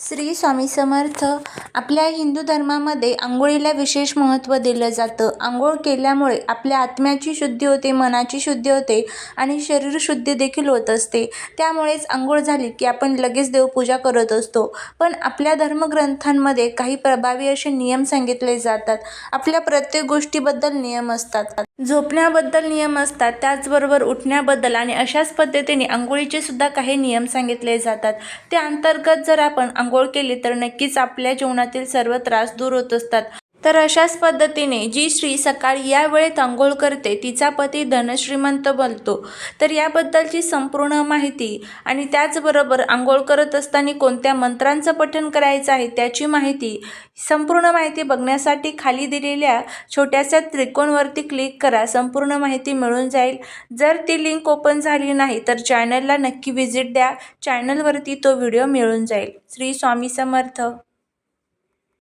श्री स्वामी समर्थ. आपल्या हिंदू धर्मामध्ये आंघोळीला विशेष महत्त्व दिलं जातं. आंघोळ केल्यामुळे आपल्या आत्म्याची शुद्धी होते, मनाची शुद्धी होते आणि शरीर शुद्धी देखील होत असते. त्यामुळेच आंघोळ झाली की आपण लगेच देवपूजा करत असतो. पण आपल्या धर्मग्रंथांमध्ये काही प्रभावी असे नियम सांगितले जातात. आपल्या प्रत्येक गोष्टीबद्दल नियम असतात. झोपण्याबद्दल नियम असतात, त्याचबरोबर उठण्याबद्दल आणि अशाच पद्धतीने आंघोळीचे सुद्धा काही नियम सांगितले जातात. त्या अंतर्गत जर आपण आंघोळ केली तर नक्कीच आपल्या जीवनातील सर्व त्रास दूर होत असतात. तर अशाच पद्धतीने जी स्त्री सकाळी या वेळेत आंघोळ करते तिचा पती धनश्रीमंत बनतो. तर याबद्दलची संपूर्ण माहिती आणि त्याचबरोबर आंघोळ करत असताना कोणत्या मंत्रांचं पठण करायचं आहे त्याची माहिती, संपूर्ण माहिती बघण्यासाठी खाली दिलेल्या छोट्याशा त्रिकोणवरती क्लिक करा. संपूर्ण माहिती मिळून जाईल. जर ती लिंक ओपन झाली नाही तर चॅनलला नक्की व्हिजिट द्या. चॅनलवरती तो व्हिडिओ मिळून जाईल. श्री स्वामी समर्थ.